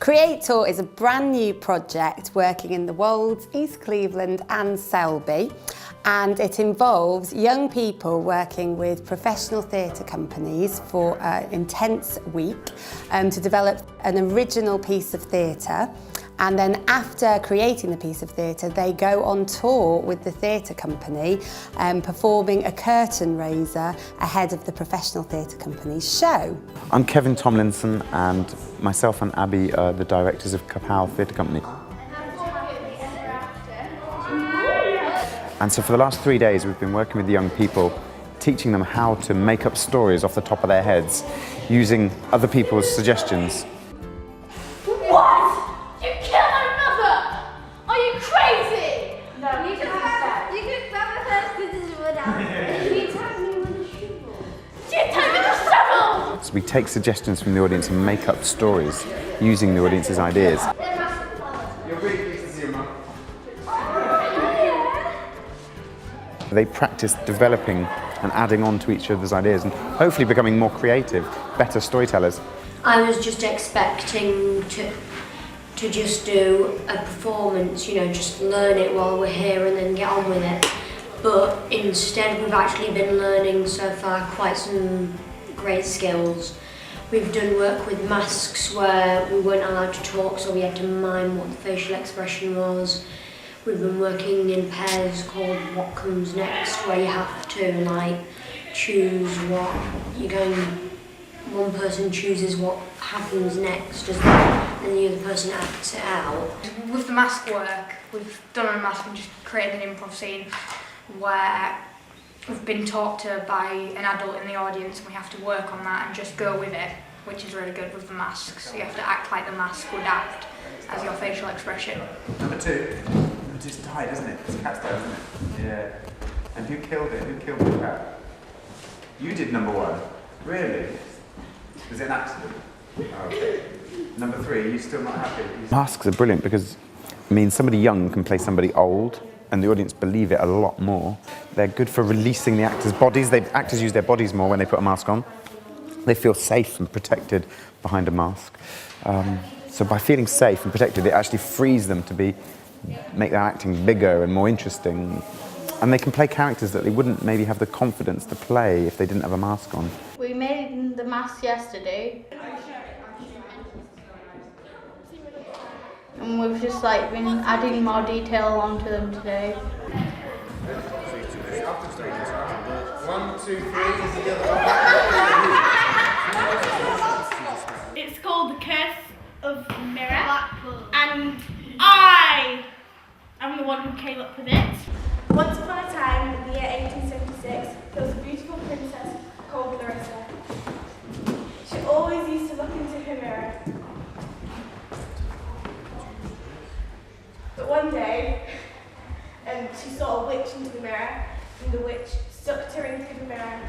Creator is a brand new project working in the Wolds, East Cleveland and Selby, and it involves young people working with professional theatre companies for an intense week to develop an original piece of theatre. And then after creating the piece of theatre, they go on tour with the theatre company, performing a curtain raiser ahead of the professional theatre company's show. I'm Kevin Tomlinson, and myself and Abby are the directors of Kepow Theatre Company. And so for the last 3 days we've been working with the young people, teaching them how to make up stories off the top of their heads, using other people's suggestions. What? You killed my mother? Are you crazy? No, you can grab my first decision without you attacked me with a shovel. She attacked me with a shovel! So we take suggestions from the audience and make up stories using the audience's ideas. You're really pleased to see your mum. They practice developing and adding on to each other's ideas and hopefully becoming more creative, better storytellers. I was just expecting to just do a performance, you know, just learn it while we're here and then get on with it. But instead we've actually been learning so far quite some great skills. We've done work with masks where we weren't allowed to talk, so we had to mime what the facial expression was. We've been working in pairs called What Comes Next, where you have to like choose what you're going. One person chooses what happens next, and the other person acts it out. With the mask work, we've done a mask and just created an improv scene where we've been talked to by an adult in the audience, and we have to work on that and just go with it, which is really good with the masks. So you have to act like the mask would act as your facial expression. Number two. Number two's died, isn't it? It's cat's dead, isn't it? Yeah. And who killed it? Who killed the cat? You did number one. Really? Was it an accident? Oh, okay. Number three, you're still not happy? Masks are brilliant because it means somebody young can play somebody old and the audience believe it a lot more. They're good for releasing the actors' bodies. Actors use their bodies more when they put a mask on. They feel safe and protected behind a mask. So by feeling safe and protected, it actually frees them to make their acting bigger and more interesting. And they can play characters that they wouldn't maybe have the confidence to play if they didn't have a mask on. We made the mask yesterday. And we've just been adding more detail onto them today. 1, 2, 3, is the other one. It's called The Curse of the Mirror, and I am the one who came up with it. Once upon a time, in the year 1876, there was a beautiful princess called Larissa. She always used to look into her mirror. But one day, she saw a witch into the mirror, and the witch sucked her into the mirror.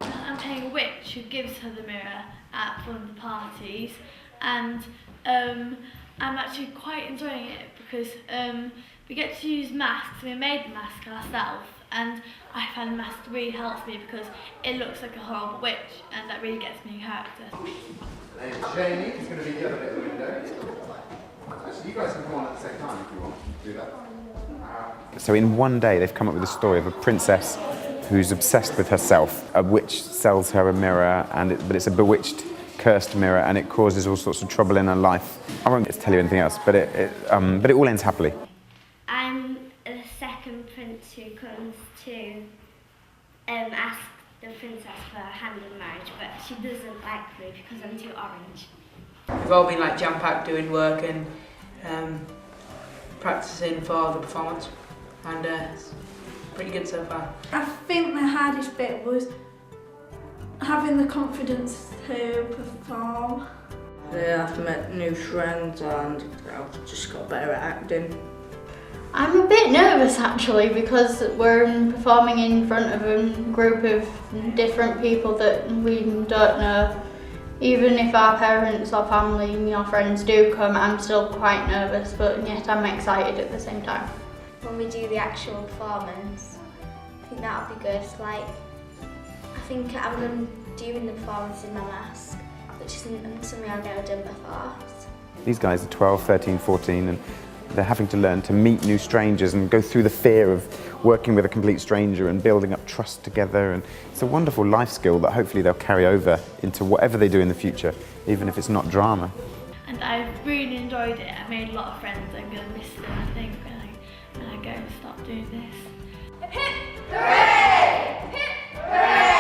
I'm playing a witch who gives her the mirror at one of the parties, and I'm actually quite enjoying it because we get to use masks. We made the mask ourselves, and I find the mask really helps me because it looks like a horrible witch, and that really gets me in character. And Jamie is going to be the other bit of the window. Actually, you guys can come on at the same time if you want to do that. So in one day they've come up with a story of a princess who's obsessed with herself. A witch sells her a mirror, but it's a bewitched, cursed mirror, and it causes all sorts of trouble in her life. I won't tell you anything else, but it all ends happily. I'm the second prince who comes to ask the princess for her hand in marriage, but she doesn't like me because I'm too orange. We've all been jam-packed doing work and practising for the performance, and it's pretty good so far. I think the hardest bit was having the confidence to perform. I've met new friends and I've just got better at acting. I'm a bit nervous actually because we're performing in front of a group of different people that we don't know. Even if our parents or family or friends do come, I'm still quite nervous, but yet I'm excited at the same time. When we do the actual performance, I think that'll be good. I think I'm doing the performance in my mask, but which isn't something I've never done before. These guys are 12, 13, 14, and they're having to learn to meet new strangers and go through the fear of working with a complete stranger and building up trust together. And it's a wonderful life skill that hopefully they'll carry over into whatever they do in the future, even if it's not drama. And I've really enjoyed it. I made a lot of friends. I'm going to miss them, I think, when I go and stop doing this. Hip, hip! Hooray! Hip, hooray!